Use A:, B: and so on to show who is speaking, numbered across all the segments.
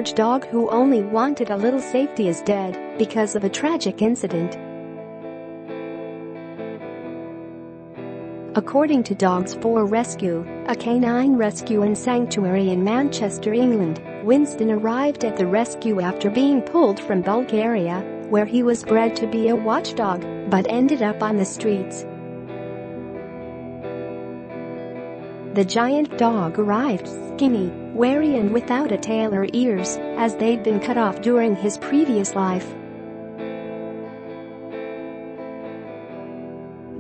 A: large dog who only wanted a little safety is dead because of a tragic incident. According to Dogs for Rescue, a canine rescue and sanctuary in Manchester, England, Winston arrived at the rescue after being pulled from Bulgaria, where he was bred to be a watchdog, but ended up on the streets. The giant dog arrived skinny, wary and without a tail or ears, as they'd been cut off during his previous life.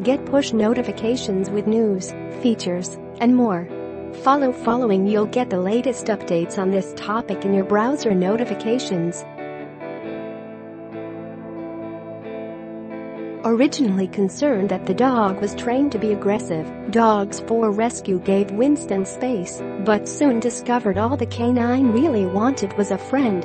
A: Get push notifications with news, features, and more. Following you'll get the latest updates on this topic in your browser notifications. Originally concerned that the dog was trained to be aggressive, Dogs for Rescue gave Winston space, but soon discovered all the canine really wanted was a friend.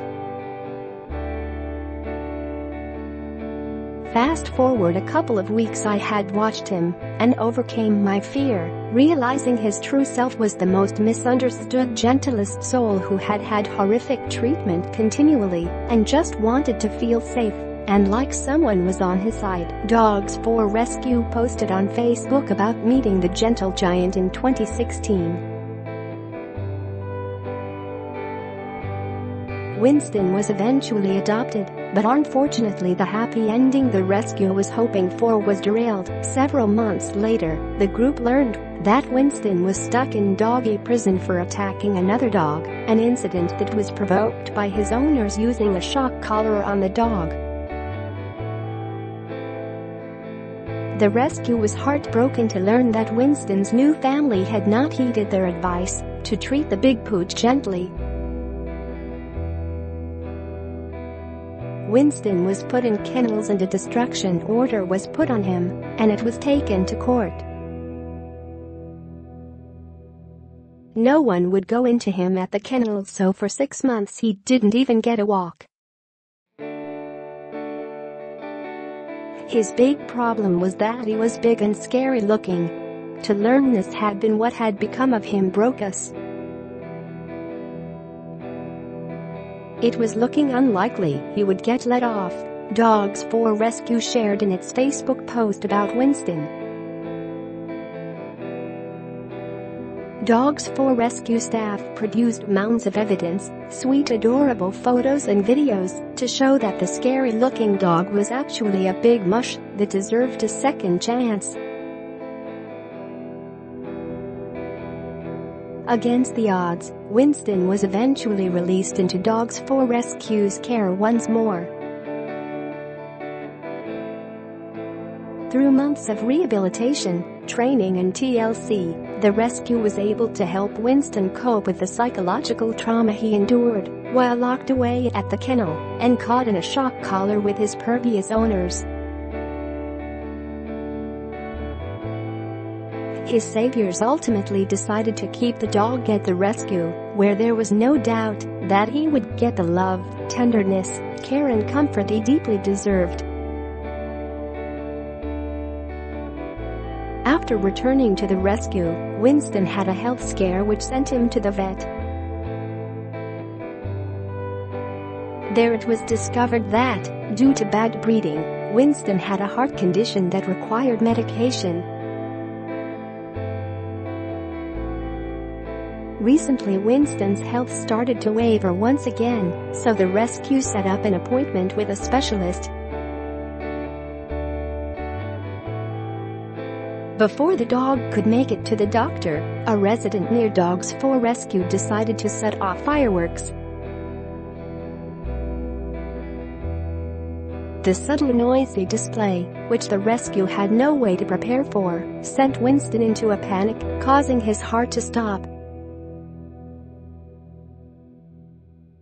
A: Fast forward a couple of weeks, I had watched him and overcame my fear, realizing his true self was the most misunderstood, gentlest soul who had had horrific treatment continually and just wanted to feel safe and like someone was on his side. Dogs for Rescue posted on Facebook about meeting the gentle giant in 2016. Winston was eventually adopted, but unfortunately the happy ending the rescue was hoping for was derailed. Several months later, the group learned that Winston was stuck in doggy prison for attacking another dog, an incident that was provoked by his owners using a shock collar on the dog. The rescue was heartbroken to learn that Winston's new family had not heeded their advice to treat the big pooch gently. Winston was put in kennels and a destruction order was put on him, and it was taken to court. No one would go into him at the kennels, so for 6 months he didn't even get a walk. His big problem was that he was big and scary looking. To learn this had been what had become of him broke us. It was looking unlikely he would get let off, Dogs for Rescue shared in its Facebook post about Winston. Dogs for Rescue staff produced mounds of evidence, sweet adorable photos and videos to show that the scary-looking dog was actually a big mush that deserved a second chance. Against the odds, Winston was eventually released into Dogs for Rescue's care once more. Through months of rehabilitation, training and TLC, the rescue was able to help Winston cope with the psychological trauma he endured while locked away at the kennel and caught in a shock collar with his previous owners. His saviors ultimately decided to keep the dog at the rescue, where there was no doubt that he would get the love, tenderness, care and comfort he deeply deserved. After returning to the rescue, Winston had a health scare which sent him to the vet. There it was discovered that, due to bad breeding, Winston had a heart condition that required medication. Recently Winston's health started to waver once again, so the rescue set up an appointment with a specialist. Before the dog could make it to the doctor, a resident near Dogs for Rescue decided to set off fireworks. The sudden noisy display, which the rescue had no way to prepare for, sent Winston into a panic, causing his heart to stop.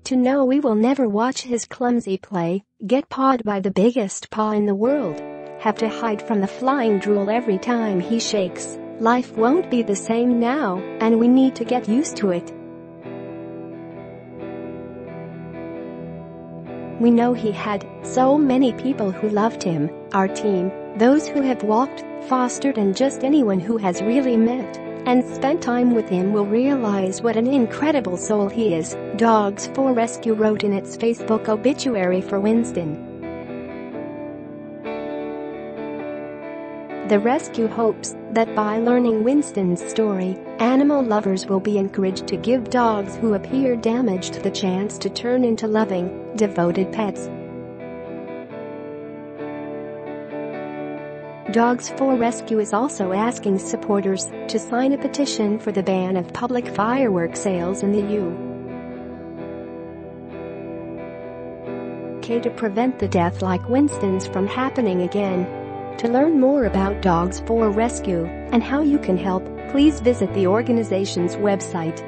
A: To know we will never watch his clumsy play get pawed by the biggest paw in the world, have to hide from the flying drool every time he shakes, life won't be the same now, and we need to get used to it. We know he had so many people who loved him, our team, those who have walked, fostered and just anyone who has really meant and spend time with him will realize what an incredible soul he is, Dogs for Rescue wrote in its Facebook obituary for Winston. The rescue hopes that by learning Winston's story, animal lovers will be encouraged to give dogs who appear damaged the chance to turn into loving, devoted pets. Dogs for Rescue is also asking supporters to sign a petition for the ban of public firework sales in the UK to prevent the death like Winston's from happening again. To learn more about Dogs for Rescue and how you can help, please visit the organization's website.